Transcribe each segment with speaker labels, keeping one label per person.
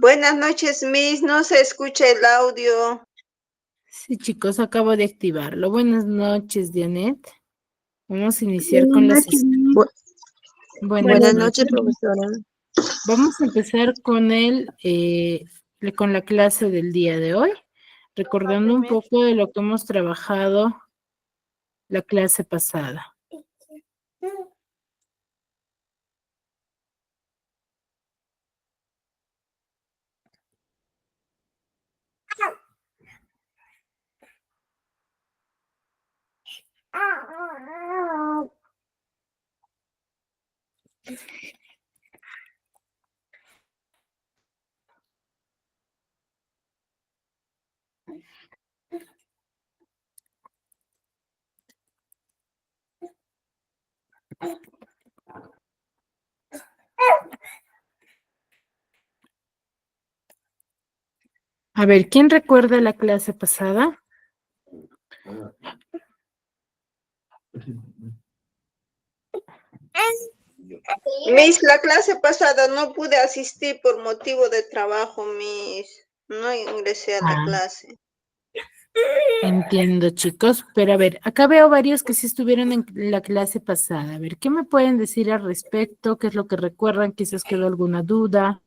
Speaker 1: Buenas noches, Miss. No se escucha el audio.
Speaker 2: Sí, chicos, acabo de activarlo. Buenas noches, Dianet. Vamos a iniciar
Speaker 3: Buenas
Speaker 2: con las
Speaker 3: noches,
Speaker 2: sesiones.
Speaker 3: Miss.
Speaker 2: Buenas
Speaker 3: noches,
Speaker 2: noches.
Speaker 3: profesora.
Speaker 2: Vamos a empezar con la clase del día de hoy, recordando un poco de lo que hemos trabajado la clase pasada. A ver, ¿quién recuerda la clase pasada?
Speaker 1: Miss, la clase pasada no pude asistir por motivo de trabajo, Miss. No ingresé a la clase.
Speaker 2: Entiendo, chicos, pero a ver, acá veo varios que sí estuvieron en la clase pasada. A ver, ¿qué me pueden decir al respecto? ¿Qué es lo que recuerdan? Quizás quedó alguna duda.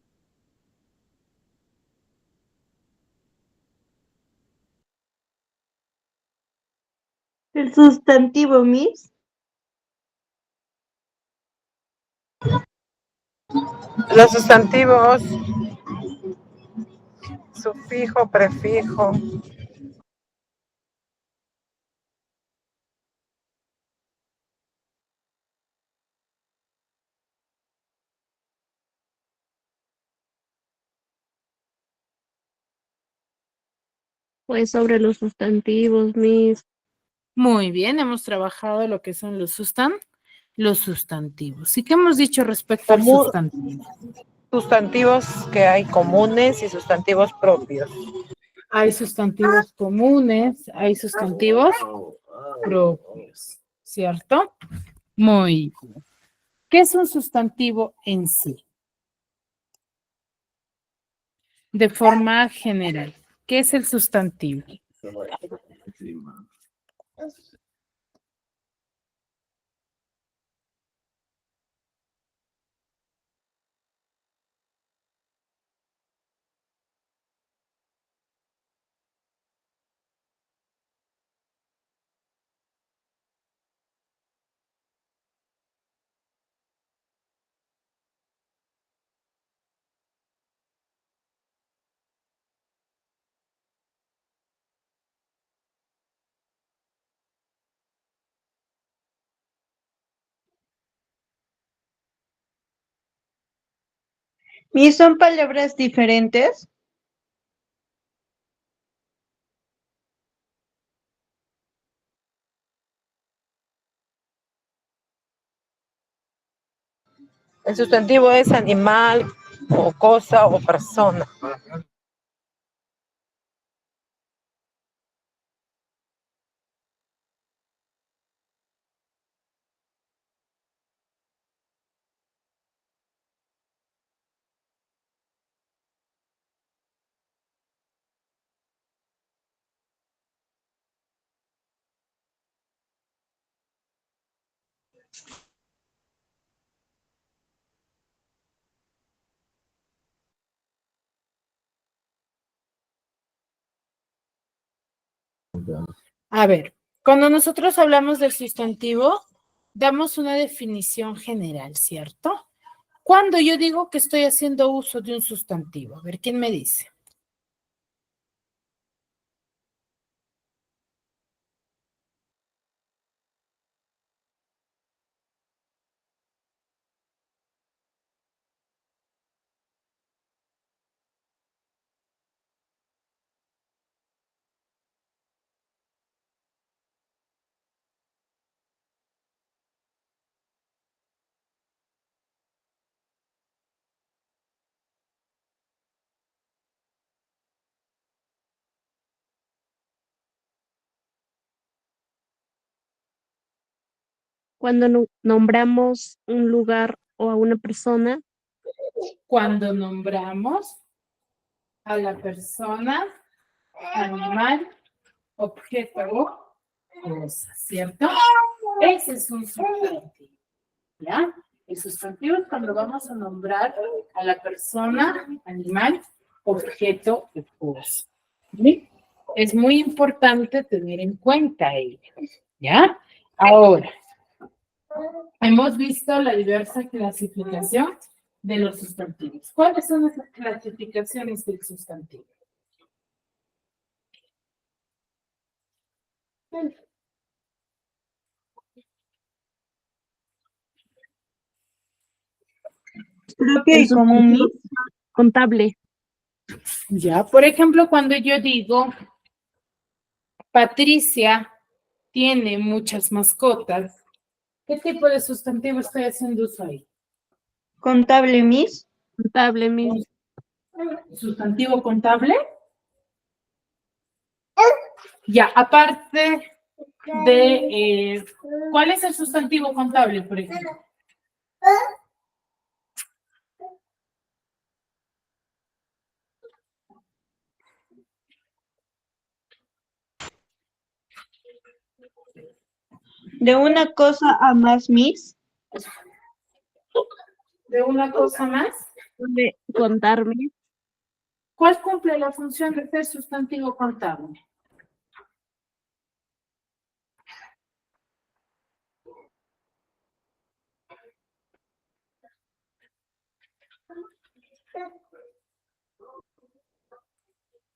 Speaker 3: El sustantivo, Miss.
Speaker 4: Los sustantivos, sufijo, prefijo.
Speaker 3: Pues sobre los sustantivos, Miss.
Speaker 2: Muy bien, hemos trabajado lo que son los sustantivos. ¿Y qué hemos dicho respecto al sustantivo?
Speaker 4: Sustantivos que hay comunes y sustantivos propios.
Speaker 2: Hay sustantivos comunes, hay sustantivos propios, ¿cierto? Muy bien. ¿Qué es un sustantivo en sí? De forma general, ¿qué es el sustantivo?
Speaker 3: Miss, ¿son palabras diferentes?
Speaker 4: El sustantivo es animal o cosa o persona.
Speaker 2: A ver, cuando nosotros hablamos del sustantivo, damos una definición general, ¿cierto? Cuando yo digo que estoy haciendo uso de un sustantivo, a ver, ¿quién me dice?
Speaker 3: Cuando nombramos un lugar o a una persona.
Speaker 2: Cuando nombramos a la persona, animal, objeto o cosa, ¿cierto? Ese es un sustantivo, ¿ya? El sustantivo es cuando vamos a nombrar a la persona, animal, objeto o cosa. ¿Sí? Es muy importante tener en cuenta ello, ¿ya? Ahora, hemos visto la diversa clasificación de los sustantivos. ¿Cuáles son las clasificaciones del sustantivo?
Speaker 3: Propio y común, Miss. Contable.
Speaker 2: Ya, por ejemplo, cuando yo digo, Patricia tiene muchas mascotas, ¿qué tipo de sustantivo estoy haciendo uso ahí?
Speaker 3: Contable, Miss. Contable, Miss.
Speaker 2: ¿Sustantivo contable? Ya, aparte de, ¿cuál es el sustantivo contable, por ejemplo?
Speaker 3: De una cosa a más, Miss.
Speaker 2: ¿De una cosa más?
Speaker 3: De contar, Miss.
Speaker 2: ¿Cuál cumple la función de ser sustantivo contable?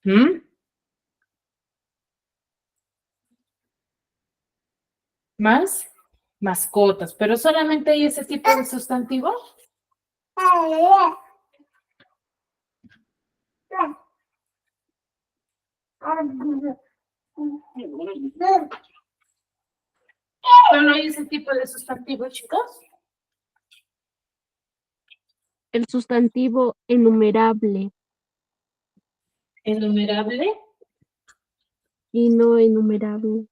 Speaker 2: ¿Mm? ¿Más? Mascotas, pero solamente hay ese tipo de sustantivo. ¿Solo hay ese tipo de sustantivo, chicos?
Speaker 3: El sustantivo enumerable
Speaker 2: Enumerable.
Speaker 3: y no enumerable.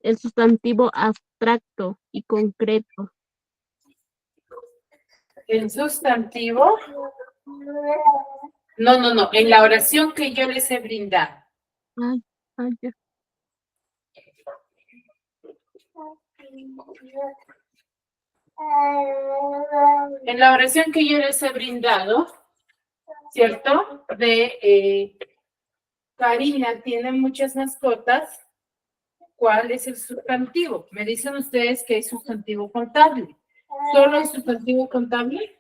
Speaker 3: El sustantivo abstracto y concreto.
Speaker 2: El sustantivo. No. En la oración que yo les he brindado.
Speaker 3: Ya.
Speaker 2: En la oración que yo les he brindado, ¿cierto? Karina tiene muchas mascotas. ¿Cuál es el sustantivo? Me dicen ustedes que es sustantivo contable. ¿Solo es sustantivo contable?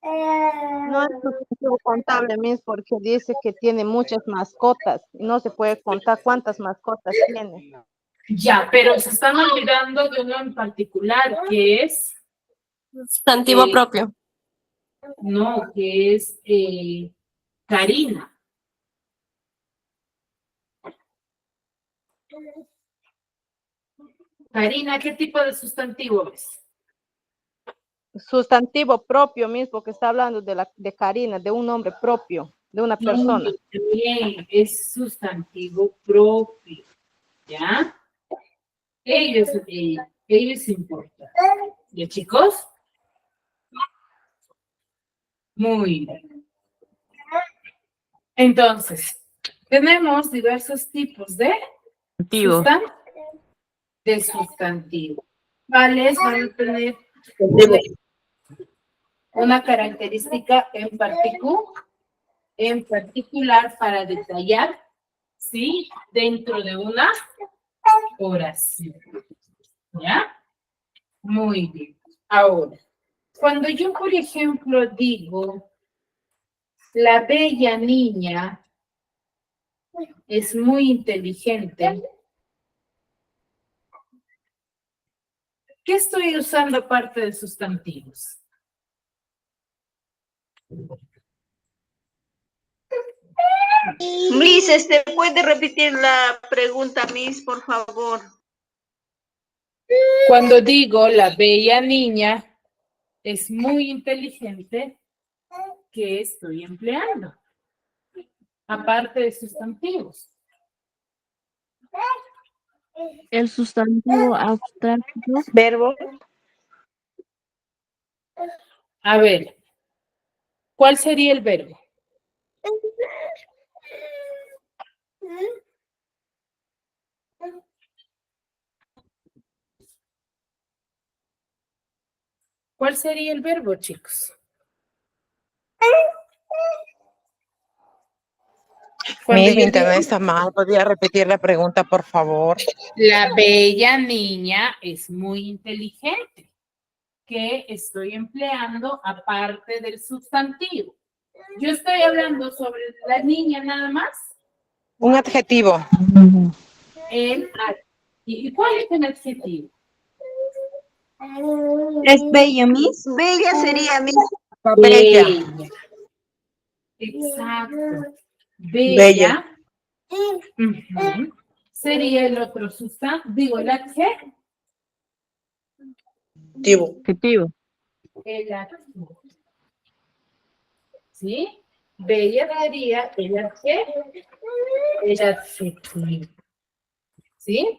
Speaker 4: No es sustantivo contable, Miss, porque dice que tiene muchas mascotas. No se puede contar cuántas mascotas tiene.
Speaker 2: Ya, pero se están olvidando de uno en particular, que es...
Speaker 5: Sustantivo propio.
Speaker 2: No, que es Karina. Karina, ¿qué tipo de sustantivo es?
Speaker 4: Sustantivo propio, Miss, porque está hablando de Karina, de un nombre propio, de una persona.
Speaker 2: Bien, es sustantivo propio, ¿ya? Ello es importante. ¿Ya, chicos? Muy bien. Entonces, tenemos diversos tipos de sustantivo. ¿Cuáles van a tener una característica en particular para detallar, ¿sí? Dentro de una oración. ¿Ya? Muy bien. Ahora, cuando yo, por ejemplo, digo, la bella niña es muy inteligente, ¿qué estoy usando aparte de sustantivos?
Speaker 1: Miss, ¿puede repetir la pregunta, Miss, por favor?
Speaker 2: Cuando digo la bella niña es muy inteligente, ¿qué estoy empleando? Aparte de sustantivos.
Speaker 3: El sustantivo abstracto.
Speaker 4: Verbo.
Speaker 2: A ver, ¿cuál sería el verbo? ¿Cuál sería el verbo, chicos? Cuando
Speaker 6: Mi
Speaker 2: yo
Speaker 6: internet
Speaker 2: digo,
Speaker 6: está mal. ¿Podría repetir la pregunta, por favor?
Speaker 2: la bella niña es muy inteligente. ¿Qué estoy empleando aparte del sustantivo? Yo estoy hablando sobre la niña nada más.
Speaker 6: Un adjetivo.
Speaker 2: ¿Y cuál es el adjetivo?
Speaker 7: ¿Es bello, Miss?
Speaker 1: Bella sería Miss.
Speaker 6: Bella.
Speaker 2: Exacto.
Speaker 6: Bella.
Speaker 2: Bella. Ujú. Sería el otro sustantivo, el adjetivo.
Speaker 3: Adjetivo.
Speaker 2: El adjetivo. ¿Sí? Bella sería el adjetivo. El adjetivo. ¿Sí?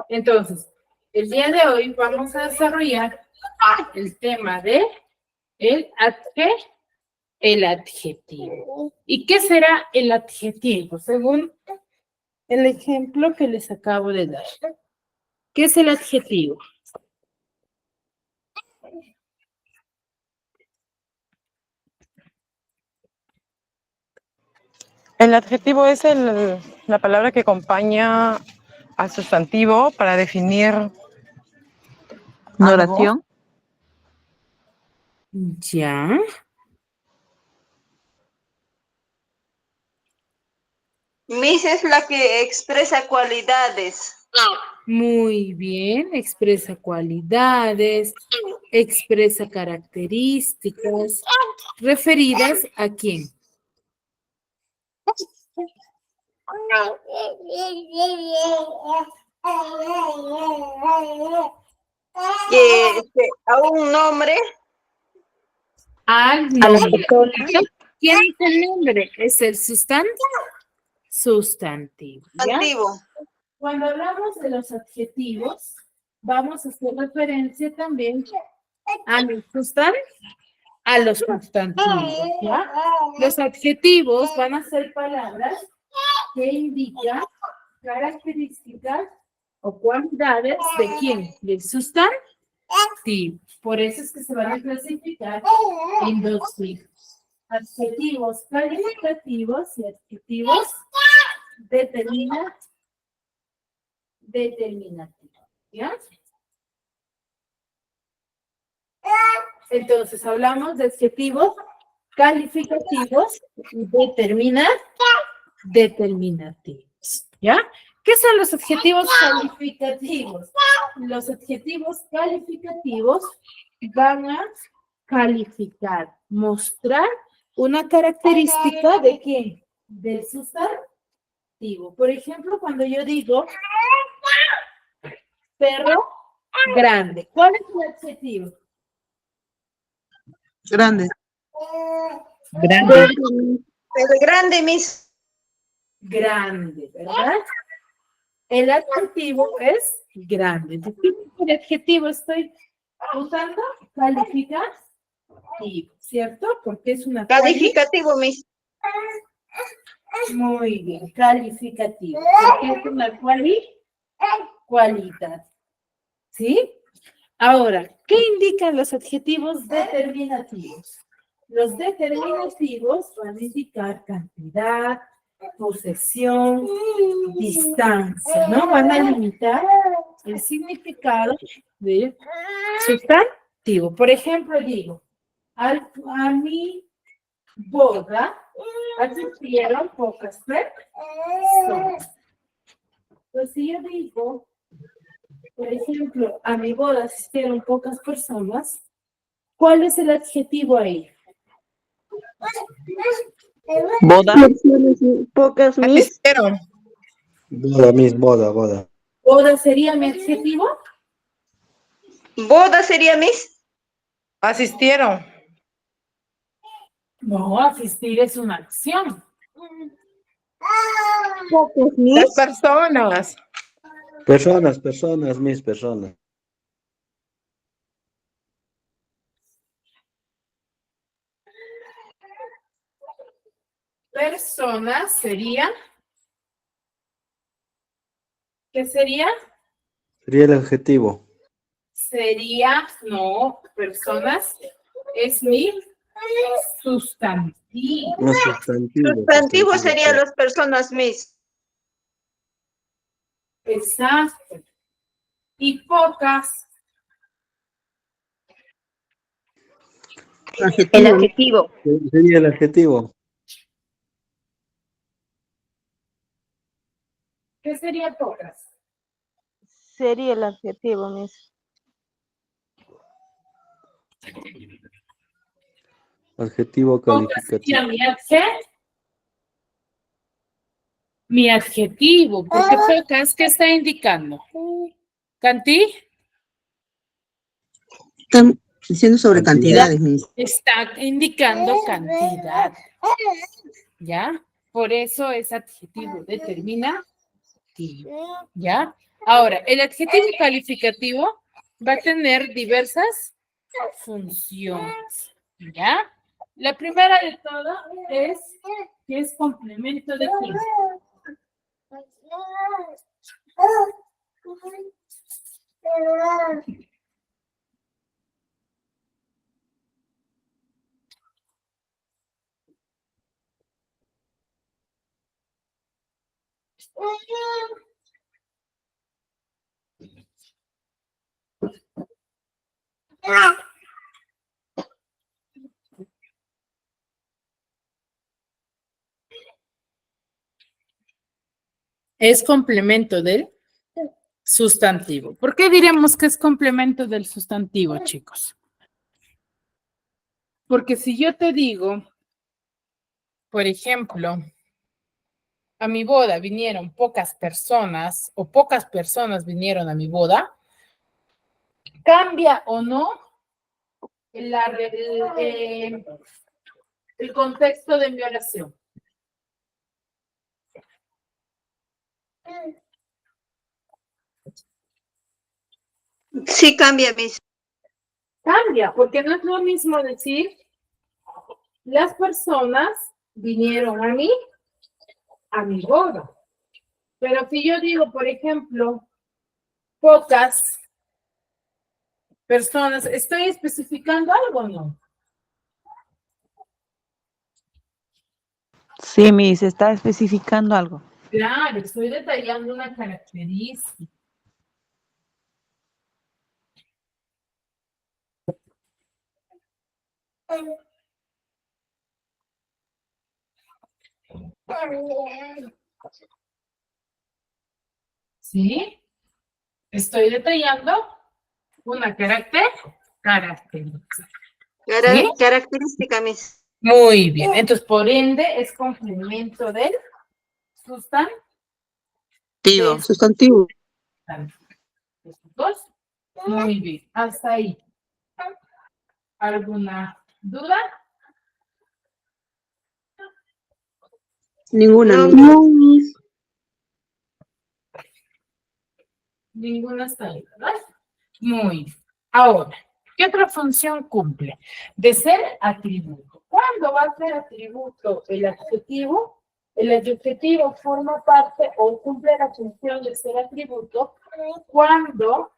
Speaker 2: Entonces, el día de hoy vamos a desarrollar el tema de el adjetivo. ¿Y qué será el adjetivo? Según el ejemplo que les acabo de dar. ¿Qué es el adjetivo?
Speaker 6: El adjetivo es la palabra que acompaña al sustantivo para definir
Speaker 7: ¿Una
Speaker 6: algo.
Speaker 7: oración?
Speaker 2: Ya.
Speaker 1: Miss es la que expresa cualidades.
Speaker 2: Muy bien. Expresa cualidades, expresa características. ¿Referidas a quién?
Speaker 1: A un nombre.
Speaker 2: Al nombre. ¿Quién es el nombre? Es el sustantivo. ¿Ya?
Speaker 1: Antiguo.
Speaker 2: Cuando hablamos de los adjetivos, vamos a hacer referencia también a los sustantivos, ¿ya? Los adjetivos van a ser palabras que indican características o cualidades de quién, del sustantivo. Por eso es que se van a clasificar en dos tipos. Adjetivos calificativos y adjetivos determinativos. ¿Ya? Entonces, hablamos de adjetivos calificativos y determinativos. ¿Ya? ¿Qué son los adjetivos calificativos? Los adjetivos calificativos van a calificar, mostrar una característica de ¿qué? Del sustantivo. Por ejemplo, cuando yo digo perro grande, ¿cuál es el adjetivo?
Speaker 7: Grande.
Speaker 1: Pero grande, Miss.
Speaker 2: Grande, ¿verdad? El adjetivo es grande. Entonces, ¿qué adjetivo estoy usando? Calificativo, ¿cierto? Porque es una
Speaker 1: Calificativo, Miss.
Speaker 2: Muy bien, calificativo. Porque es una cualidad. ¿Sí? Ahora, ¿qué indican los adjetivos determinativos? Los determinativos van a indicar cantidad, posesión, distancia, ¿no? Van a limitar el significado del sustantivo. Por ejemplo, digo, a mi boda asistieron pocas personas. Pues si yo digo, por ejemplo, a mi boda asistieron pocas personas, ¿cuál es el adjetivo ahí?
Speaker 7: Boda.
Speaker 3: Pocas Miss.
Speaker 6: Asistieron.
Speaker 8: Boda, Miss, boda.
Speaker 2: ¿Boda sería mi adjetivo?
Speaker 1: Boda sería Miss.
Speaker 6: Asistieron.
Speaker 2: No, asistir es una acción.
Speaker 3: Pocas
Speaker 6: Las
Speaker 3: Miss.
Speaker 6: personas.
Speaker 8: Personas, Miss, personas.
Speaker 2: Personas sería, ¿qué sería?
Speaker 8: Sería el adjetivo.
Speaker 2: Sería, no, personas es mi sustantivo.
Speaker 8: No, sustantivo.
Speaker 1: Sustantivo sería
Speaker 8: sí.
Speaker 1: las personas, Miss.
Speaker 2: Exacto. Y pocas,
Speaker 7: El adjetivo.
Speaker 8: Sería el adjetivo.
Speaker 2: ¿qué sería pocas?
Speaker 4: Sería el adjetivo, Miss.
Speaker 8: Adjetivo
Speaker 2: Pocas
Speaker 8: calificativo.
Speaker 2: sería mi adjetivo, porque pocas, ¿qué está indicando? ¿Cantí?
Speaker 9: Están diciendo sobre
Speaker 8: Cantidad.
Speaker 9: cantidades, Miss.
Speaker 2: Está indicando cantidad, ¿ya? Por eso es adjetivo determinativo, ¿ya? Ahora, el adjetivo calificativo va a tener diversas funciones, ¿ya? La primera de todas es que es complemento de fin. Es complemento del sustantivo. ¿Por qué diremos que es complemento del sustantivo, chicos? Porque si yo te digo, por ejemplo, a mi boda vinieron pocas personas o pocas personas vinieron a mi boda, ¿cambia o no el contexto de mi oración?
Speaker 1: Sí cambia, Miss.
Speaker 2: Cambia, porque no es lo mismo decir, las personas vinieron a mi boda. Pero si yo digo, por ejemplo, pocas personas, ¿estoy especificando algo o no?
Speaker 3: Sí, Miss, está especificando algo.
Speaker 2: Claro, estoy detallando una característica. ¿Sí? Estoy detallando una característica. ¿Sí?
Speaker 1: Característica, Miss.
Speaker 2: Muy bien. Entonces, por ende, es complemento del sustantivo.
Speaker 9: Sustantivo.
Speaker 2: ¿Dos? Muy bien. Hasta ahí. ¿Alguna duda?
Speaker 9: Ninguna,
Speaker 1: No,
Speaker 9: Miss.
Speaker 2: Ninguna hasta ahí, ¿verdad? Muy bien. Ahora, ¿qué otra función cumple? De ser atributo. ¿Cuándo va a ser atributo el adjetivo? El adjetivo forma parte o cumple la función de ser atributo cuando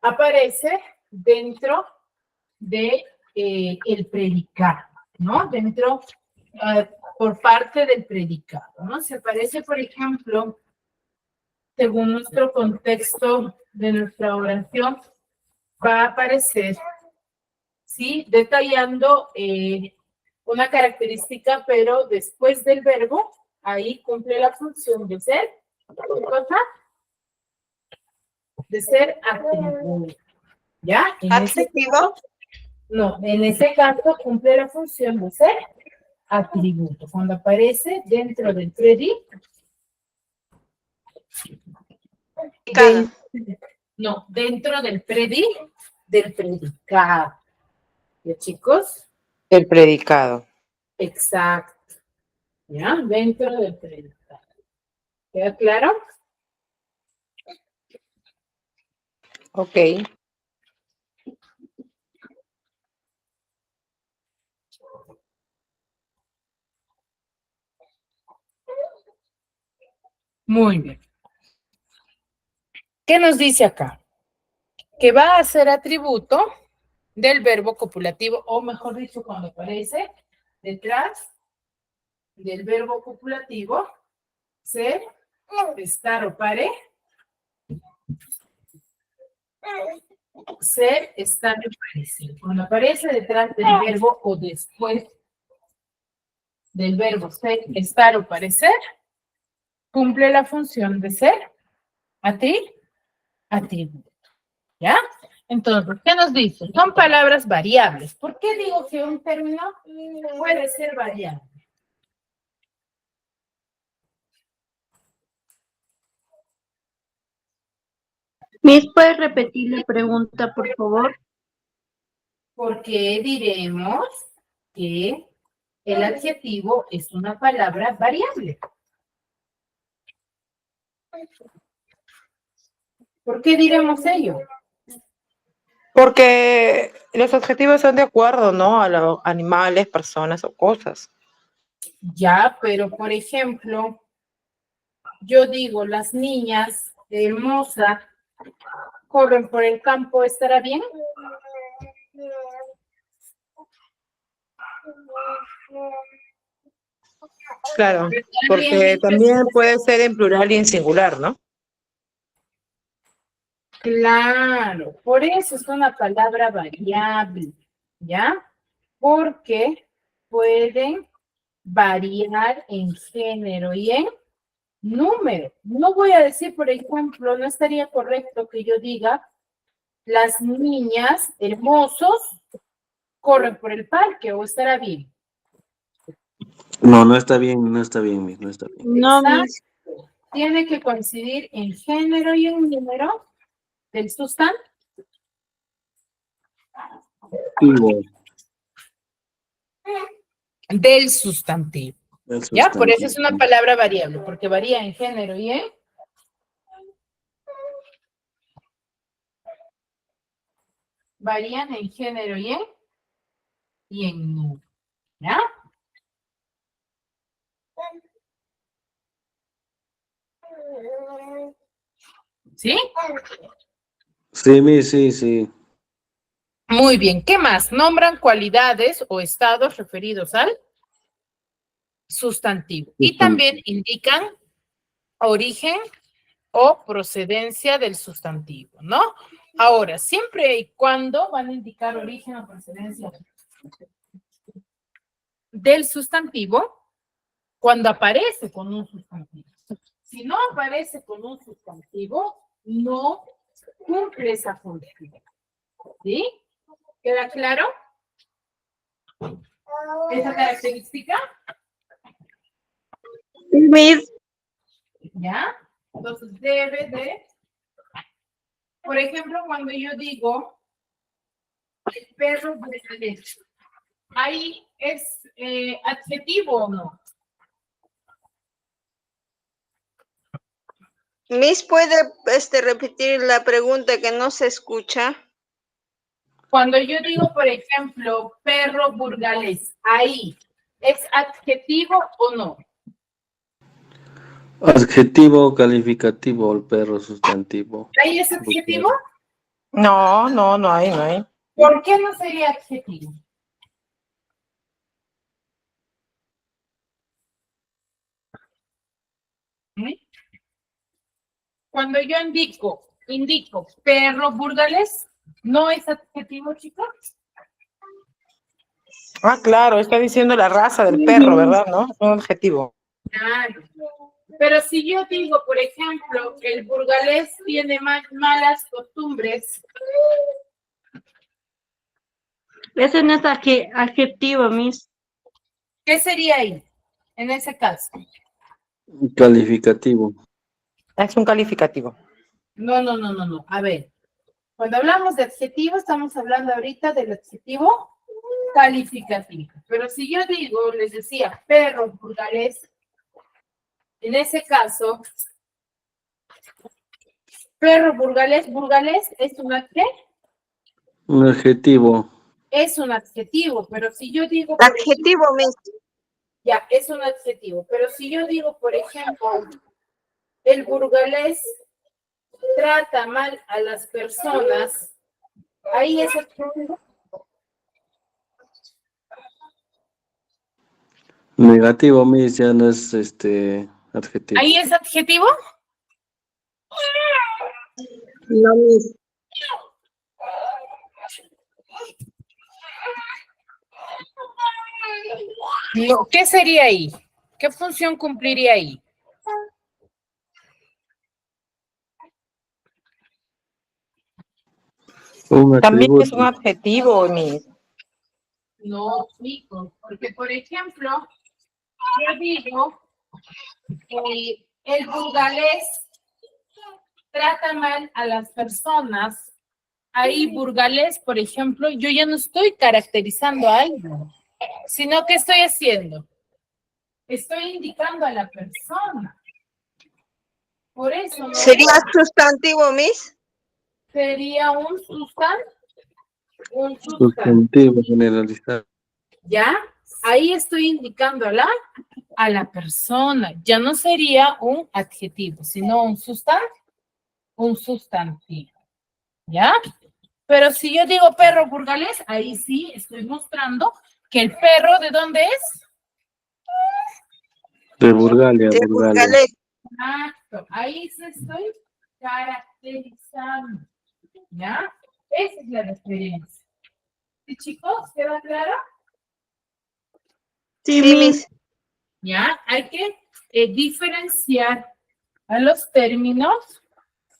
Speaker 2: aparece dentro de el predicado, ¿no? Dentro, por parte del predicado, ¿no? Se aparece, por ejemplo, según nuestro contexto de nuestra oración, va a aparecer, ¿sí? Detallando una característica, pero después del verbo, ahí cumple la función de ser, ¿qué cosa? De ser atributo, ¿ya?
Speaker 1: adjetivo.
Speaker 2: En ese caso cumple la función de ser atributo. Cuando aparece dentro del predicado. Dentro del predicado. ¿Ya, chicos?
Speaker 6: El predicado.
Speaker 2: Exacto. ¿Ya? Dentro del predicado. ¿Queda claro?
Speaker 6: Ok.
Speaker 2: Muy bien. ¿Qué nos dice acá? Que va a ser atributo del verbo copulativo, o mejor dicho, cuando aparece detrás del verbo copulativo, ser, estar o pare. Ser, estar o parecer. Cuando aparece detrás del verbo o después del verbo ser, estar o parecer, cumple la función de ser atributo. ¿Ya? Entonces, ¿qué nos dice? Son palabras variables. ¿Por qué digo que un término puede ser variable?
Speaker 7: Miss, ¿puedes repetir la pregunta, por favor?
Speaker 2: Porque diremos que el adjetivo es una palabra variable. ¿Por qué diremos ello?
Speaker 6: Porque los adjetivos son de acuerdo, ¿no? A los animales, personas o cosas.
Speaker 2: Ya, pero por ejemplo, yo digo, las niñas hermosas corren por el campo, ¿estará bien?
Speaker 6: Claro, porque también puede ser en plural y en singular, ¿no?
Speaker 2: Claro, por eso es una palabra variable, ¿ya? Porque pueden variar en género y en número. No voy a decir, por ejemplo, no estaría correcto que yo diga, las niñas hermosos corren por el parque, ¿o estará bien?
Speaker 8: No, no está bien, no está bien, Miss, no está bien.
Speaker 7: No,
Speaker 2: Exacto.
Speaker 7: Miss.
Speaker 2: Tiene que coincidir en género y en número del sustantivo. Del sustantivo. ¿Ya? Por eso es una palabra variable, porque varía en género y en... Varían en género y en número. ¿Ya? ¿Sí?
Speaker 8: Sí, Miss, sí, sí.
Speaker 2: Muy bien. ¿Qué más? Nombran cualidades o estados referidos al sustantivo. Y también indican origen o procedencia del sustantivo, ¿no? Ahora, siempre y cuando van a indicar origen o procedencia del sustantivo, cuando aparece con un sustantivo. Si no aparece con un sustantivo, no cumple esa función. ¿Sí? ¿Queda claro? ¿Esa característica?
Speaker 7: Miss,
Speaker 2: ¿Ya? Entonces debe de, por ejemplo, cuando yo digo el perro burgalés, ¿ahí es adjetivo o no?
Speaker 1: Miss, ¿puede repetir la pregunta que no se escucha?
Speaker 2: Cuando yo digo, por ejemplo, perro burgalés, ¿ahí es adjetivo o no?
Speaker 8: Adjetivo calificativo, el perro sustantivo.
Speaker 2: ¿Ahí es adjetivo?
Speaker 6: No, no hay, no hay.
Speaker 2: ¿Por qué no sería adjetivo? ¿Mm? Cuando yo indico perro burgalés, ¿no es adjetivo, chicos?
Speaker 6: Ah, claro, está diciendo la raza del perro, ¿verdad? ¿No? Es un adjetivo.
Speaker 2: Claro. Pero si yo digo, por ejemplo, que el burgalés tiene malas costumbres,
Speaker 7: ese no es adjetivo, Miss.
Speaker 2: ¿qué sería ahí, en ese caso?
Speaker 8: Calificativo.
Speaker 6: Es un calificativo.
Speaker 2: No. A ver, cuando hablamos de adjetivo, estamos hablando ahorita del adjetivo calificativo. Pero si yo digo, les decía, perro burgalés, en ese caso, perro burgalés es un adjetivo.
Speaker 8: Un adjetivo.
Speaker 2: Es un adjetivo, pero si yo digo...
Speaker 1: Adjetivo, Miss.
Speaker 2: Ya, es un adjetivo. Pero si yo digo, por ejemplo, el burgalés trata mal a las personas, ahí es adjetivo.
Speaker 8: Negativo, Miss, ya no es adjetivo.
Speaker 2: Ahí es adjetivo.
Speaker 9: No, Miss.
Speaker 2: No, ¿qué sería ahí? ¿Qué función cumpliría ahí?
Speaker 8: Un
Speaker 6: También es un
Speaker 8: atributo.
Speaker 6: adjetivo, Miss.
Speaker 2: No, chicos, porque por ejemplo, yo digo, el burgalés trata mal a las personas. Ahí burgalés, por ejemplo, yo ya no estoy caracterizando a algo, sino que estoy haciendo. Estoy indicando a la persona. Por eso no
Speaker 1: ¿Sería sustantivo, Miss?
Speaker 2: sería un sustantivo.
Speaker 8: Sustantivo generalizado.
Speaker 2: ¿Ya? Ahí estoy indicando a la persona. Ya no sería un adjetivo, sino un sustantivo. ¿Ya? Pero si yo digo perro burgalés, ahí sí estoy mostrando que el perro, ¿de dónde es?
Speaker 8: De Burgalia,
Speaker 1: De
Speaker 8: Burgalia.
Speaker 1: burgalés.
Speaker 2: Exacto. Ahí sí estoy caracterizando. ¿Ya? Esa es la diferencia. ¿Sí, chicos? ¿Queda claro?
Speaker 1: Sí,
Speaker 7: Sí,
Speaker 1: Miss.
Speaker 2: ¿Ya? Hay que diferenciar a los términos,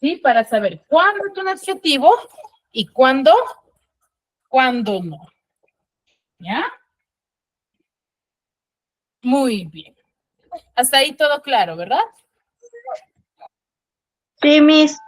Speaker 2: ¿sí? Para saber cuándo es un adjetivo y cuándo no. ¿Ya? Muy bien. Hasta ahí todo claro, ¿verdad?
Speaker 7: sí, Miss.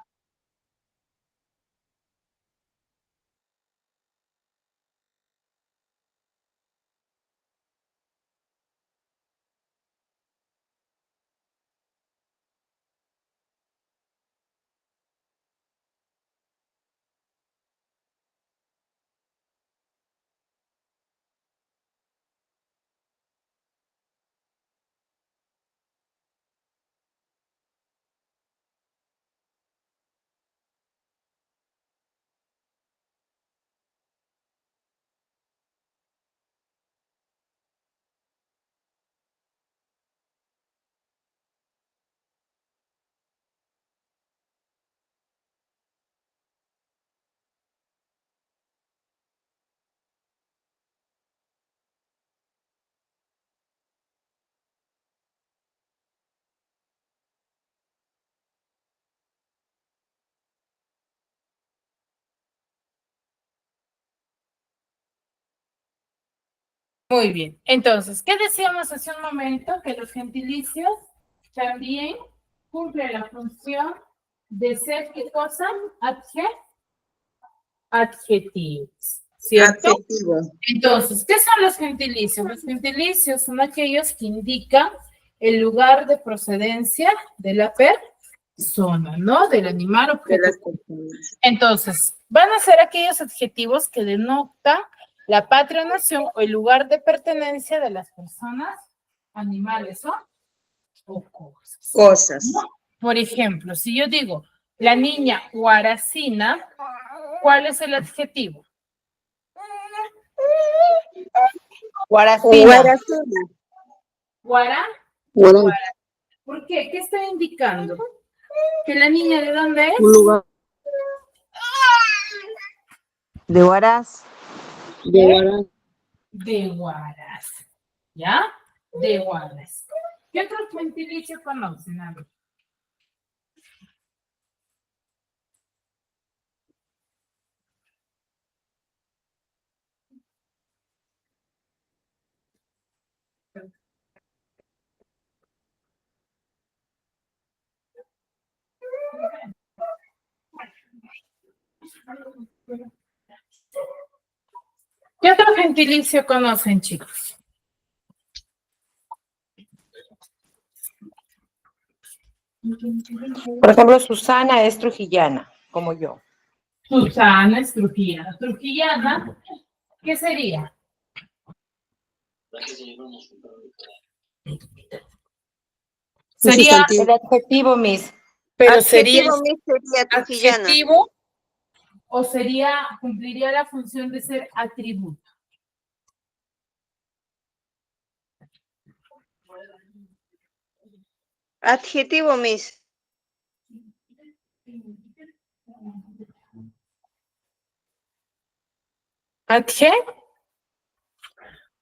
Speaker 2: Muy bien. Entonces, ¿qué decíamos hace un momento? Que los gentilicios también cumplen la función de ser, ¿qué cosa? Adjetivos, ¿cierto?
Speaker 9: Adjetivo.
Speaker 2: Entonces, ¿qué son los gentilicios? Los gentilicios son aquellos que indican el lugar de procedencia de la persona, ¿no? Del animal
Speaker 9: De
Speaker 2: objeto.
Speaker 9: las personas.
Speaker 2: Entonces, van a ser aquellos adjetivos que denotan la patria nación o el lugar de pertenencia de las personas, animales o cosas.
Speaker 9: Cosas.
Speaker 2: ¿No? Por ejemplo, si yo digo la niña Guaracina, ¿cuál es el adjetivo?
Speaker 6: Guaracina.
Speaker 9: Guaracina.
Speaker 2: Guara.
Speaker 9: Guara-
Speaker 2: ¿Por qué? ¿Qué está indicando? ¿Que la niña de dónde es?
Speaker 9: Un lugar
Speaker 3: De Huaraz.
Speaker 9: de Guara-
Speaker 2: De Huaraz. ¿Ya? De Huaraz. ¿Qué otro gentilicio conocen? A ver. ¿Qué otro gentilicio conocen, chicos?
Speaker 6: Por ejemplo, Susana es trujillana, como yo.
Speaker 2: Susana es trujillana. Trujillana, ¿qué sería? Sería,
Speaker 5: El adjetivo, Miss.
Speaker 2: pero sería
Speaker 1: Adjetivo, Miss, sería trujillana.
Speaker 2: adjetivo o sería, cumpliría la función de ser atributo.
Speaker 1: Adjetivo, Miss.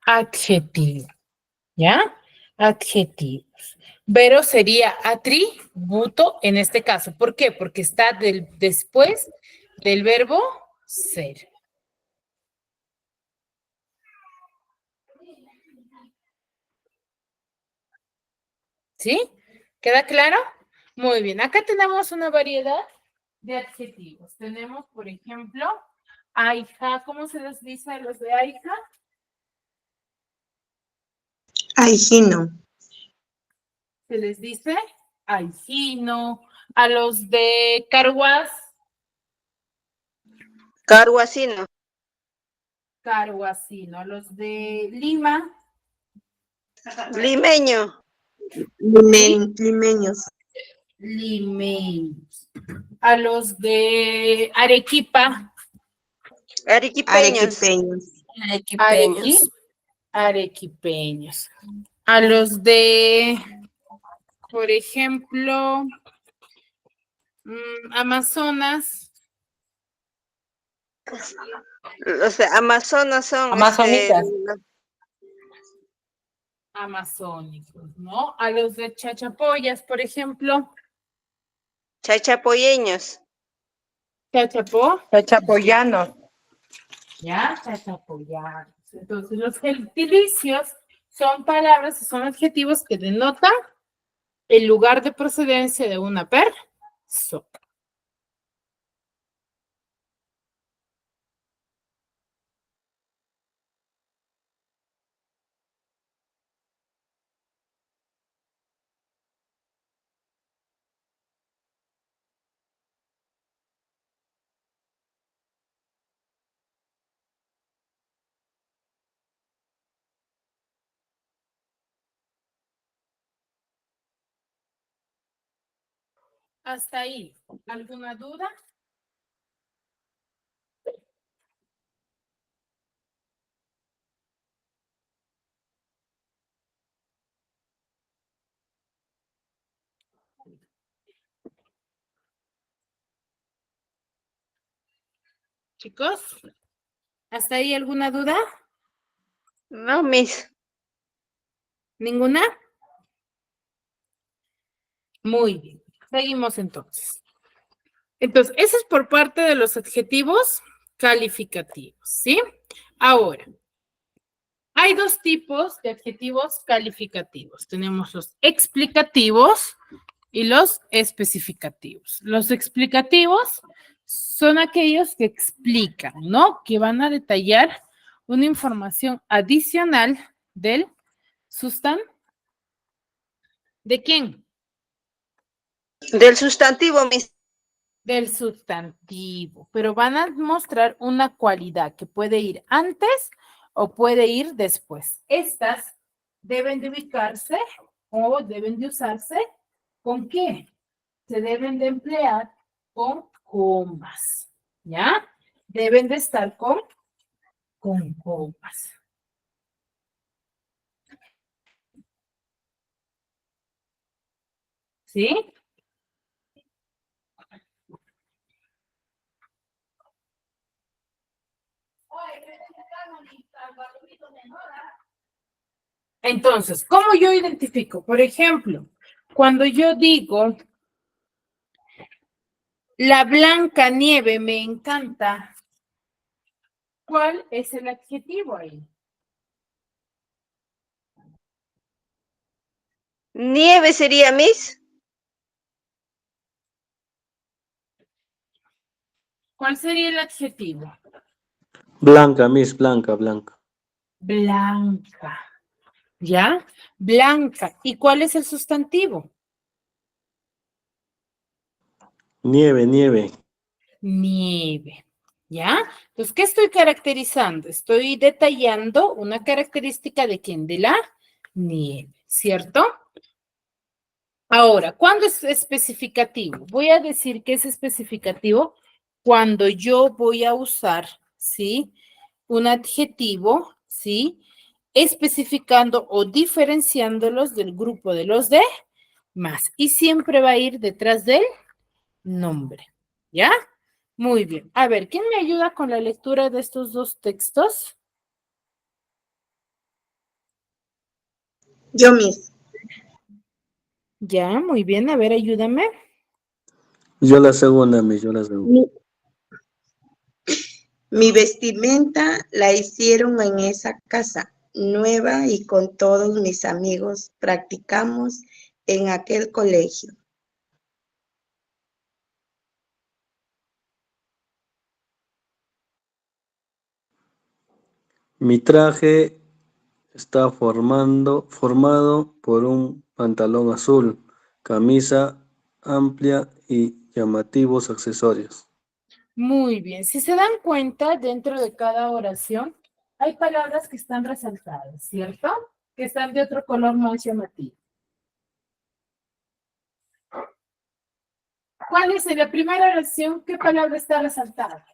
Speaker 2: Adjetivo, ¿ya? Adjetivos. Pero sería atributo en este caso. ¿Por qué? Porque está después del verbo ser. ¿Sí? ¿Queda claro? Muy bien. Acá tenemos una variedad de adjetivos. Tenemos, por ejemplo, aija. ¿Cómo se les dice a los de aija?
Speaker 9: Aijino.
Speaker 2: Se les dice aijino. A los de carguas,
Speaker 1: Carguacino.
Speaker 2: carguacino. A los de Lima,
Speaker 1: Limeño.
Speaker 9: Limeños.
Speaker 2: limeños. A los de Arequipa,
Speaker 1: Arequipeños.
Speaker 5: Arequipeños.
Speaker 2: arequipeños. A los de, por ejemplo, Amazonas,
Speaker 1: O sea, Amazonas son
Speaker 5: Amazónicas.
Speaker 2: amazónicos, ¿no? A los de Chachapoyas, por ejemplo,
Speaker 1: chachapoyeños.
Speaker 2: Chachapó,
Speaker 6: Chachapoyanos.
Speaker 2: ¿ya? Chachapoyanos. Entonces, los gentilicios son palabras, son adjetivos que denotan el lugar de procedencia de una persona. Hasta ahí. ¿Alguna duda? Chicos, ¿hasta ahí alguna duda?
Speaker 1: No, Miss.
Speaker 2: ¿Ninguna? Muy bien. Seguimos entonces. Entonces, eso es por parte de los adjetivos calificativos, ¿sí? Ahora, hay dos tipos de adjetivos calificativos. Tenemos los explicativos y los especificativos. Los explicativos son aquellos que explican, ¿no? Que van a detallar una información adicional del sustantivo. ¿De quién?
Speaker 1: Del sustantivo, Miss.
Speaker 2: Del sustantivo, pero van a mostrar una cualidad que puede ir antes o puede ir después. Estas deben de ubicarse o deben de usarse ¿con qué? Se deben de emplear con comas, ¿ya? Deben de estar con comas. ¿Sí? Entonces, ¿cómo yo identifico? Por ejemplo, cuando yo digo, la blanca nieve me encanta, ¿cuál es el adjetivo ahí?
Speaker 1: Nieve sería, Miss.
Speaker 2: ¿Cuál sería el adjetivo?
Speaker 8: Blanca, Miss, blanca, blanca.
Speaker 2: Blanca. ¿Ya? Blanca. ¿Y cuál es el sustantivo?
Speaker 8: Nieve, nieve.
Speaker 2: Nieve. ¿Ya? Entonces, ¿qué estoy caracterizando? Estoy detallando una característica de quién? De la nieve, ¿cierto? Ahora, ¿cuándo es especificativo? Voy a decir que es especificativo cuando yo voy a usar, ¿sí? Un adjetivo, ¿sí? Especificando o diferenciándolos del grupo de los demás. Y siempre va a ir detrás del nombre, ¿ya? Muy bien. A ver, ¿quién me ayuda con la lectura de estos dos textos?
Speaker 9: Yo, Miss.
Speaker 2: Ya, muy bien. A ver, ayúdame.
Speaker 8: Yo la segunda, Miss, yo la segunda.
Speaker 9: Mi vestimenta la hicieron en esa casa nueva y con todos mis amigos practicamos en aquel colegio.
Speaker 8: Mi traje está formado por un pantalón azul, camisa amplia y llamativos accesorios.
Speaker 2: Muy bien. Si se dan cuenta, dentro de cada oración hay palabras que están resaltadas, ¿cierto? Que están de otro color más llamativo. ¿Cuál es en la primera oración? ¿Qué palabra está resaltada?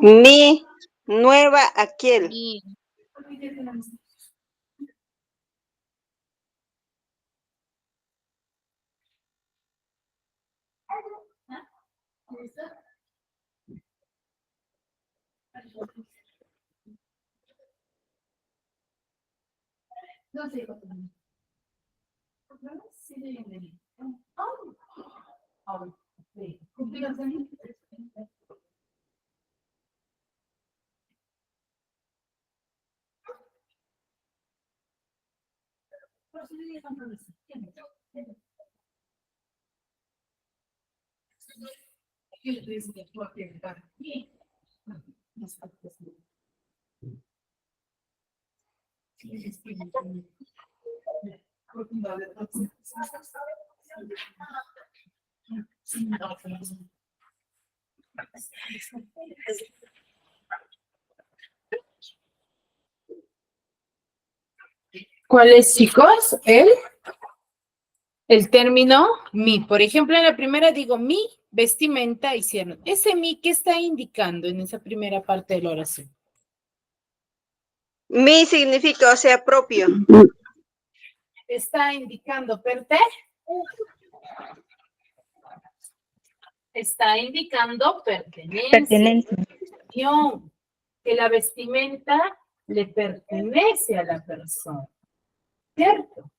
Speaker 1: Mi, nueva, aquel.
Speaker 2: ¿Cuál es, chicos? El término mi. Por ejemplo, en la primera digo mi vestimenta hicieron. Ese mi, ¿qué está indicando en esa primera parte de la oración?
Speaker 1: Mi significa, o sea, propio.
Speaker 2: Está indicando está indicando pertenencia. Que la vestimenta le pertenece a la persona. ¿Cierto?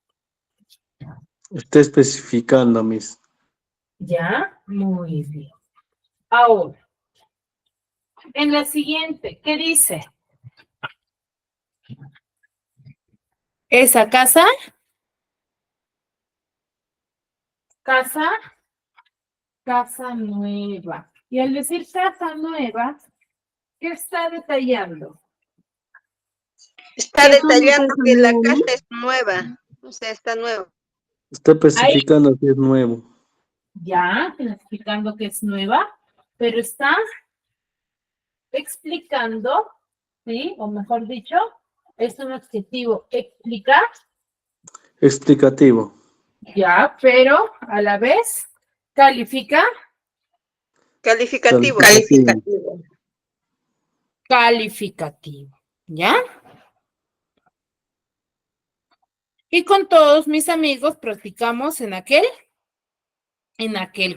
Speaker 8: Está especificando, Miss.
Speaker 2: Ya, muy bien. Ahora, en la siguiente, ¿qué dice? Esa casa nueva. Y al decir casa nueva, ¿qué está detallando?
Speaker 1: Está detallando que la casa es nueva. O sea, está nueva.
Speaker 8: Está especificando que es nuevo.
Speaker 2: Ya, explicando que es nueva, pero está explicando, ¿sí? O mejor dicho, es un adjetivo explicar.
Speaker 8: Explicativo.
Speaker 2: Ya, pero a la vez califica.
Speaker 1: Calificativo.
Speaker 2: Calificativo, ¿ya? Y con todos mis amigos practicamos en aquel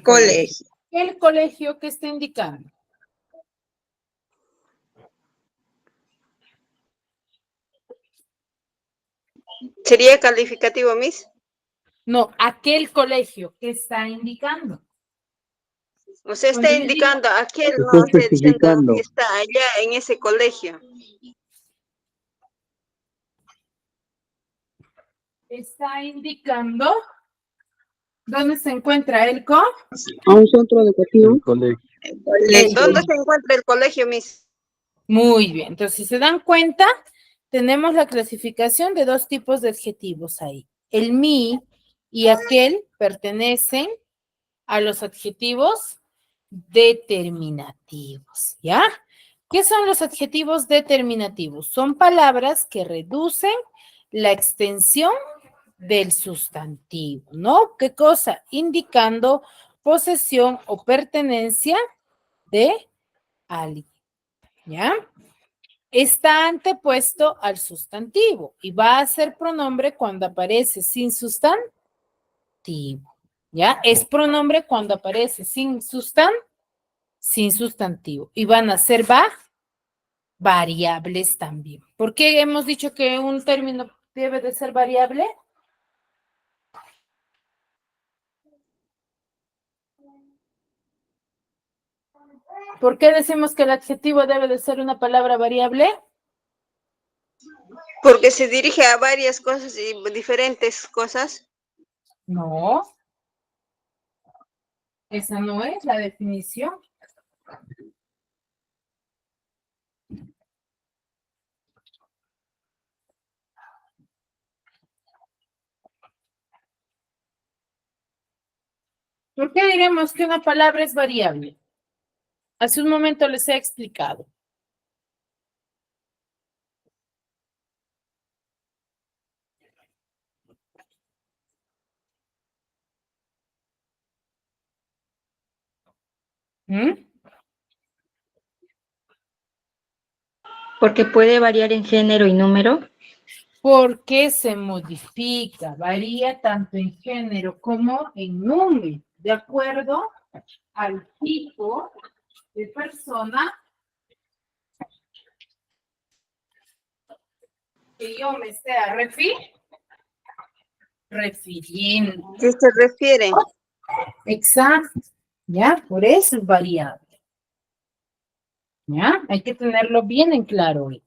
Speaker 2: colegio. El colegio que está indicando.
Speaker 1: ¿Sería calificativo, Miss?
Speaker 2: No, aquel colegio que está indicando.
Speaker 1: O sea, está indicando aquel,
Speaker 8: Está
Speaker 1: no, está diciendo
Speaker 8: especificando.
Speaker 1: que está allá en ese colegio.
Speaker 2: Está indicando dónde se encuentra el co.
Speaker 3: A un centro educativo.
Speaker 8: El colegio.
Speaker 1: ¿Dónde se encuentra el colegio, Miss?
Speaker 2: Muy bien, entonces si se dan cuenta, tenemos la clasificación de dos tipos de adjetivos ahí. El mi y aquel pertenecen a los adjetivos determinativos, ¿ya? ¿Qué son los adjetivos determinativos? Son palabras que reducen la extensión del sustantivo, ¿no? ¿Qué cosa? Indicando posesión o pertenencia de alguien, ¿ya? Está antepuesto al sustantivo y va a ser pronombre cuando aparece sin sustantivo, ¿ya? Es pronombre cuando aparece sin sustantivo y van a ser variables también. ¿Por qué hemos dicho que un término debe de ser variable? ¿Por qué decimos que el adjetivo debe de ser una palabra variable?
Speaker 1: Porque se dirige a varias cosas y diferentes cosas.
Speaker 2: No. Esa no es la definición. ¿Por qué diremos que una palabra es variable? Hace un momento les he explicado.
Speaker 5: Porque puede variar en género y número.
Speaker 2: Porque se modifica, varía tanto en género como en número, de acuerdo al tipo de persona que yo me esté refiriendo.
Speaker 1: ¿Qué se refiere?
Speaker 2: Exacto, ¿ya? Por eso es variable. ¿Ya? Hay que tenerlo bien en claro hoy.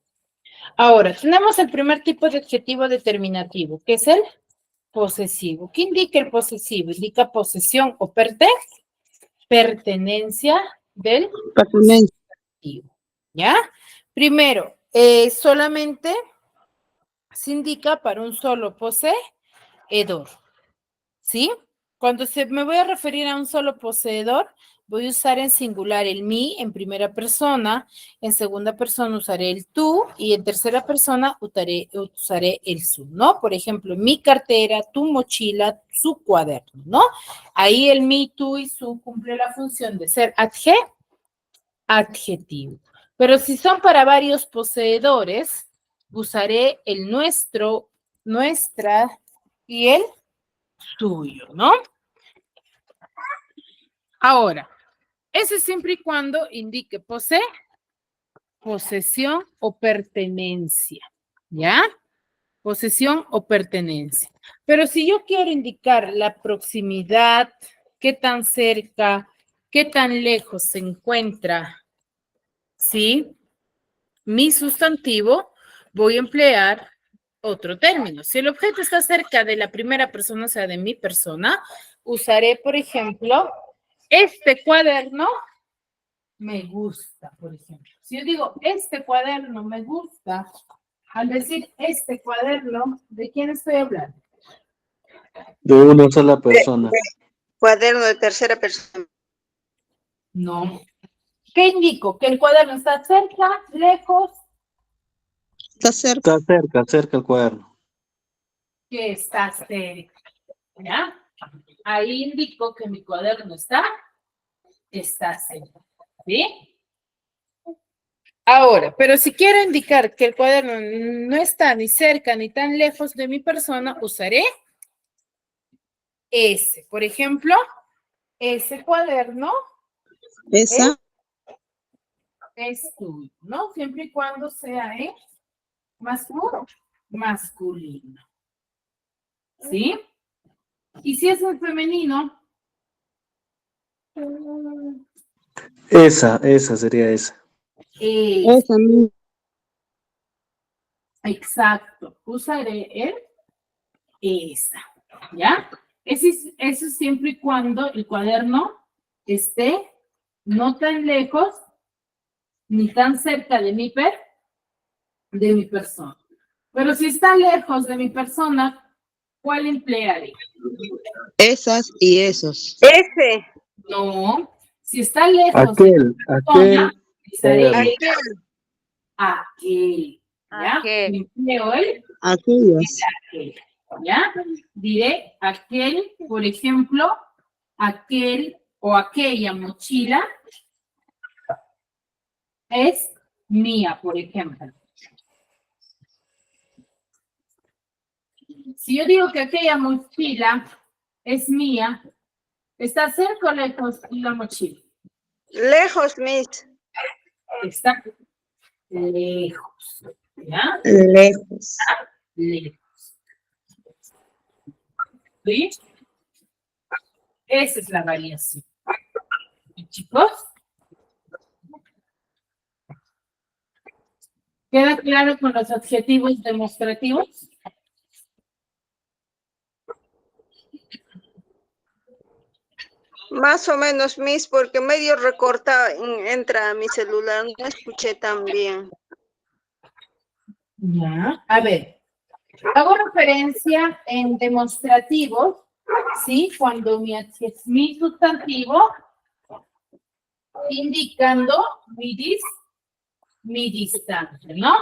Speaker 2: Ahora, tenemos el primer tipo de adjetivo determinativo, que es el posesivo. ¿Qué indica el posesivo? Indica posesión o pertenencia del adjetivo. ¿Ya? Primero, solamente se indica para un solo poseedor. ¿Sí? Cuando me voy a referir a un solo poseedor, voy a usar en singular el mi en primera persona, en segunda persona usaré el tú y en tercera persona usaré el su, ¿no? Por ejemplo, mi cartera, tu mochila, su cuaderno, ¿no? Ahí el mi, tú y su cumple la función de ser adjetivo. Pero si son para varios poseedores, usaré el nuestro, nuestra y el suyo, ¿no? Ahora, eso es siempre y cuando indique posesión o pertenencia, ¿ya? Posesión o pertenencia. Pero si yo quiero indicar la proximidad, qué tan cerca, qué tan lejos se encuentra, ¿sí? Mi sustantivo, voy a emplear otro término. Si el objeto está cerca de la primera persona, o sea, de mi persona, usaré, por ejemplo, este cuaderno me gusta, por ejemplo. Si yo digo, este cuaderno me gusta, al decir este cuaderno, ¿de quién estoy hablando?
Speaker 8: De una sola persona.
Speaker 1: Cuaderno de tercera persona.
Speaker 2: No. ¿Qué indico? ¿Que el cuaderno está cerca, lejos?
Speaker 3: Está cerca.
Speaker 8: Está cerca el cuaderno.
Speaker 2: Que está cerca, ¿ya? Ahí indico que mi cuaderno está cerca, ¿sí? Ahora, pero si quiero indicar que el cuaderno no está ni cerca ni tan lejos de mi persona, usaré ese. Por ejemplo, ese cuaderno
Speaker 3: Esa.
Speaker 2: es tuyo, ¿no? Siempre y cuando sea masculino. ¿Sí? Y si es un femenino,
Speaker 8: Esa sería esa.
Speaker 3: Esa misma.
Speaker 2: Exacto. Usaré esa. ¿Ya? Eso es siempre y cuando el cuaderno esté no tan lejos ni tan cerca de mi persona. Pero si está lejos de mi persona, ¿cuál emplearé?
Speaker 3: Esas y esos.
Speaker 1: Ese.
Speaker 2: No. Si está lejos
Speaker 8: Aquel.
Speaker 2: usaré
Speaker 1: Aquel.
Speaker 2: aquel. ¿Ya?
Speaker 1: Aquel.
Speaker 2: Empleo el
Speaker 3: Aquellas.
Speaker 2: aquel. ¿Ya? Diré aquel, por ejemplo, aquel o aquella mochila es mía, por ejemplo. Si yo digo que aquella mochila es mía, ¿está cerca o lejos la mochila?
Speaker 1: Lejos, Miss.
Speaker 2: Está lejos. ¿Ya?
Speaker 9: Lejos.
Speaker 2: Lejos. ¿Sí? Esa es la variación. ¿Y chicos? ¿Queda claro con los adjetivos demostrativos?
Speaker 1: Más o menos, Miss, porque medio recorta entra a mi celular. No escuché tan bien.
Speaker 2: Ya. A ver. Hago referencia en demostrativos, ¿sí? Cuando mi sustantivo indicando mi distancia, ¿no?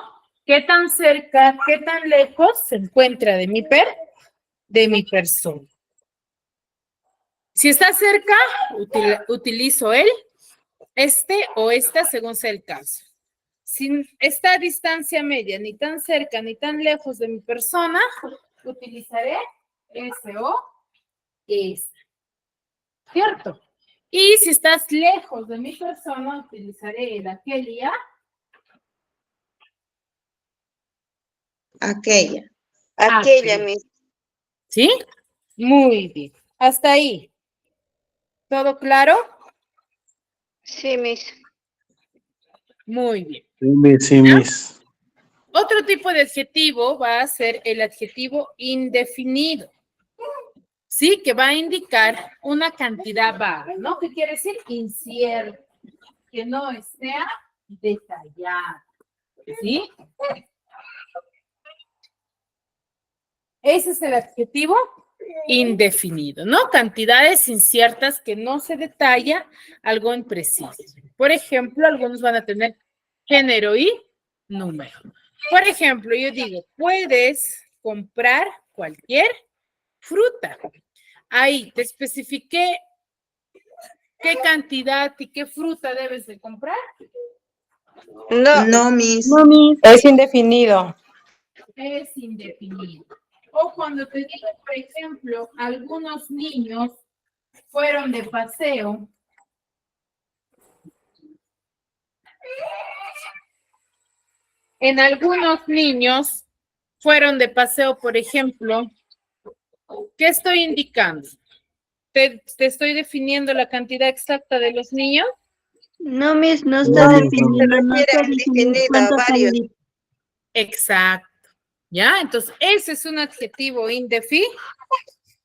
Speaker 2: ¿Qué tan cerca, qué tan lejos se encuentra de mi persona? Si está cerca, utilizo el, este o esta según sea el caso. Si está a distancia media, ni tan cerca ni tan lejos de mi persona, utilizaré ese o esta. ¿Cierto? Y si estás lejos de mi persona, utilizaré el aquel y
Speaker 9: Aquella.
Speaker 1: Aquella,
Speaker 2: aquel.
Speaker 1: Miss.
Speaker 2: ¿Sí? Muy bien. Hasta ahí. ¿Todo claro?
Speaker 1: Sí, Miss.
Speaker 2: Muy bien.
Speaker 8: Sí, Miss, sí, Miss.
Speaker 2: Otro tipo de adjetivo va a ser el adjetivo indefinido. Sí, que va a indicar una cantidad vaga, ¿no? ¿Qué quiere decir? Incierto, que no sea detallado. ¿Sí? Ese es el adjetivo indefinido, ¿no? Cantidades inciertas que no se detalla algo impreciso. Por ejemplo, algunos van a tener género y número. Por ejemplo, yo digo, puedes comprar cualquier fruta. Ahí te especifiqué qué cantidad y qué fruta debes de comprar.
Speaker 1: No,
Speaker 9: No, Miss.
Speaker 6: Es indefinido.
Speaker 2: Es indefinido. O cuando te digo, por ejemplo, algunos niños fueron de paseo. En algunos niños fueron de paseo, por ejemplo, ¿qué estoy indicando? ¿Te estoy definiendo la cantidad exacta de los niños?
Speaker 7: No, Miss, no
Speaker 8: No,
Speaker 7: está
Speaker 8: Miss, no.
Speaker 7: definido, no
Speaker 1: refiere
Speaker 7: está
Speaker 1: a
Speaker 7: definido
Speaker 1: indefinida,
Speaker 7: cuántos
Speaker 1: varios.
Speaker 7: hay.
Speaker 2: Exacto. ¿Ya? Entonces, ese es un adjetivo indefinido.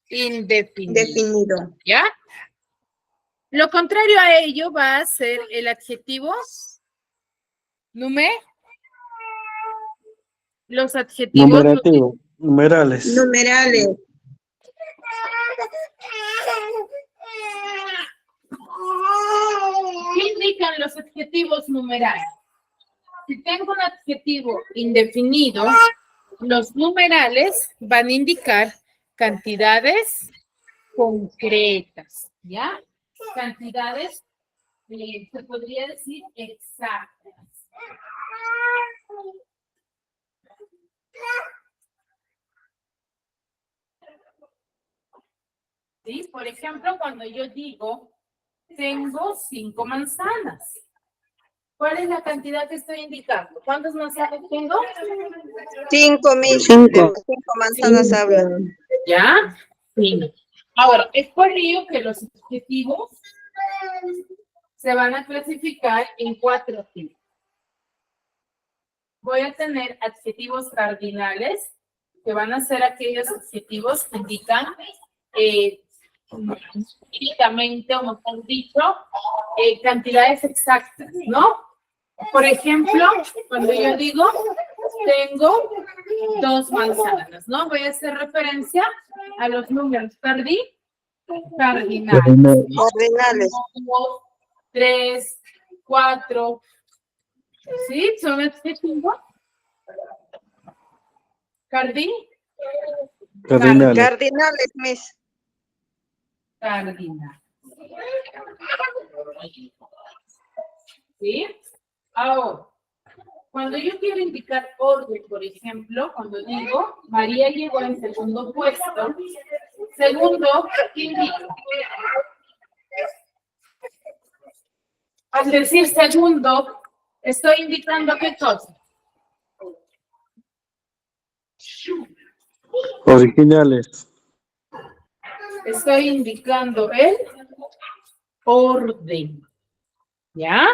Speaker 9: Definido.
Speaker 2: ¿Ya? Lo contrario a ello va a ser el adjetivo los adjetivos.
Speaker 8: Numerativo. Numerales.
Speaker 9: Numerales.
Speaker 2: ¿Qué indican los adjetivos numerales? Si tengo un adjetivo indefinido, los numerales van a indicar cantidades concretas, ¿ya? Cantidades, se podría decir exactas. ¿Sí? Por ejemplo, cuando yo digo, tengo 5 manzanas. ¿Cuál es la cantidad que estoy indicando? ¿Cuántas manzanas tengo?
Speaker 1: 5, Miss.
Speaker 3: Cinco.
Speaker 1: 5 manzanas habla.
Speaker 2: ¿Ya? Sí. Ahora, es por ello que los adjetivos se van a clasificar en 4 tipos. Voy a tener adjetivos cardinales, que van a ser aquellos adjetivos que indican únicamente, o mejor dicho, cantidades exactas, ¿no? Por ejemplo, cuando yo digo, tengo 2 manzanas, ¿no? Voy a hacer referencia a los números cardinales.
Speaker 1: Cardinales.
Speaker 2: 2, 3, 4. ¿Sí? ¿Son adjetivos?
Speaker 8: Cardinales.
Speaker 1: Cardinales, Miss.
Speaker 2: Cardinal. ¿Sí? Ahora, cuando yo quiero indicar orden, por ejemplo, cuando digo María llegó en segundo puesto, segundo, ¿qué indica? Al decir segundo, estoy indicando qué cosa.
Speaker 8: Originales.
Speaker 2: Estoy indicando el orden. ¿Ya?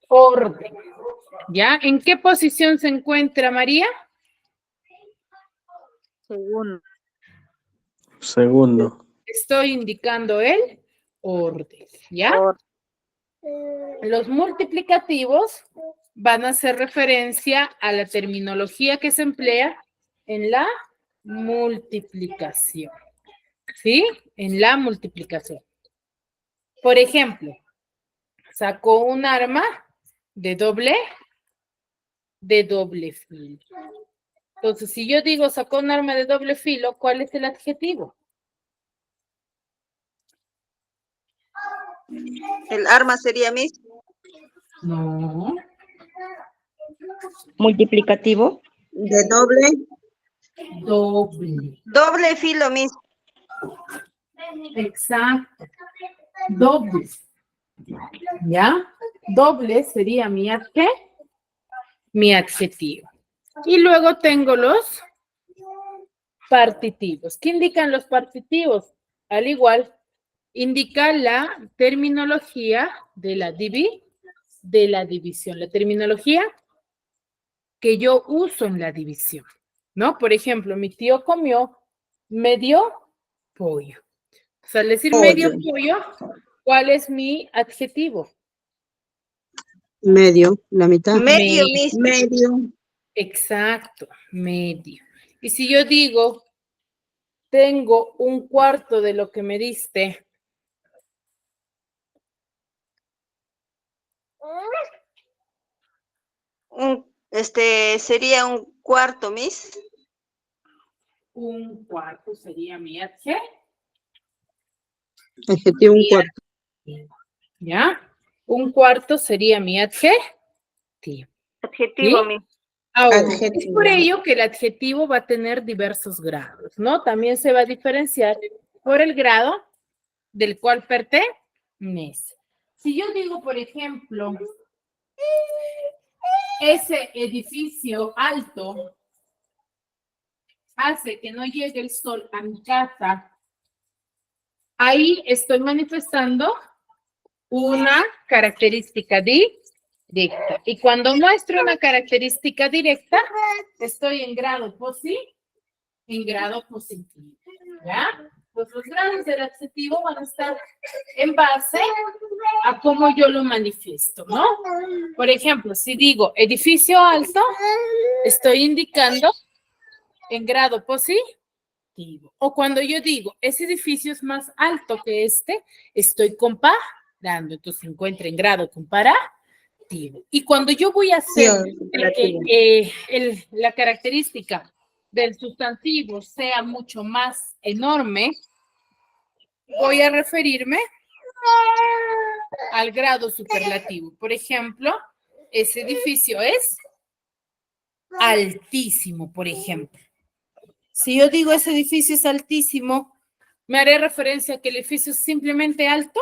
Speaker 2: Orden. ¿Ya? ¿En qué posición se encuentra María?
Speaker 8: Segundo.
Speaker 2: Estoy indicando el orden. ¿Ya? Los multiplicativos van a hacer referencia a la terminología que se emplea en la multiplicación. ¿Sí? En la multiplicación. Por ejemplo, sacó un arma de doble filo. Entonces, si yo digo sacó un arma de doble filo, ¿cuál es el adjetivo?
Speaker 1: El arma sería, Miss.
Speaker 2: No.
Speaker 5: Multiplicativo.
Speaker 9: De doble.
Speaker 2: Doble.
Speaker 1: Doble filo, Miss.
Speaker 2: Exacto. Doble. ¿Ya? Doble sería mi adjetivo. Y luego tengo los partitivos. ¿Qué indican los partitivos? Al igual, indica la terminología de la división. La terminología que yo uso en la división, ¿no? Por ejemplo, mi tío comió medio pollo. O sea, al decir medio pollo, ¿cuál es mi adjetivo?
Speaker 3: Medio, la mitad.
Speaker 1: Medio, Miss.
Speaker 9: Medio.
Speaker 2: Exacto, medio. Y si yo digo, tengo un cuarto de lo que me diste,
Speaker 1: Sería un cuarto, Miss.
Speaker 2: un cuarto sería mi adjetivo.
Speaker 3: Adjetivo un cuarto.
Speaker 2: ¿Ya? Un cuarto sería mi adjetivo.
Speaker 1: Adjetivo,
Speaker 2: ¿Sí?
Speaker 1: Miss.
Speaker 2: Ahora, es
Speaker 9: Adjetivo.
Speaker 2: por ello que el adjetivo va a tener diversos grados, ¿no? También se va a diferenciar por el grado del cual pertenece. Si yo digo, por ejemplo, ese edificio alto hace que no llegue el sol a mi casa, ahí estoy manifestando una característica directa. Y cuando muestro una característica directa, estoy en grado positivo. ¿Ya? Pues los grados del adjetivo van a estar en base a cómo yo lo manifiesto, ¿no? Por ejemplo, si digo edificio alto, estoy indicando en grado positivo. O cuando yo digo ese edificio es más alto que este, estoy comparando. Entonces se encuentra en grado comparativo. Y cuando yo voy a hacer la característica del sustantivo sea mucho más enorme, voy a referirme al grado superlativo. Por ejemplo, ese edificio es altísimo, por ejemplo. Si yo digo ese edificio es altísimo, ¿me haré referencia a que el edificio es simplemente alto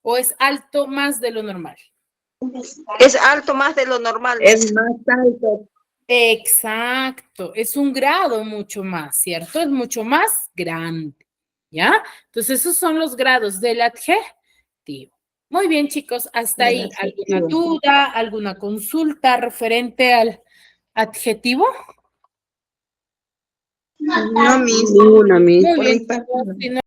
Speaker 2: o es alto más de lo normal?
Speaker 1: Es alto más de lo normal.
Speaker 9: Es más alto.
Speaker 2: Exacto, es un grado mucho más, ¿cierto? Es mucho más grande, ¿ya? Entonces, esos son los grados del adjetivo. Muy bien, chicos, hasta ahí. ¿Alguna duda, alguna consulta referente al adjetivo?
Speaker 9: No, Miss.
Speaker 3: Ninguna, Miss.
Speaker 2: Muy
Speaker 9: Por
Speaker 2: bien,
Speaker 9: mi parte, no.
Speaker 2: si no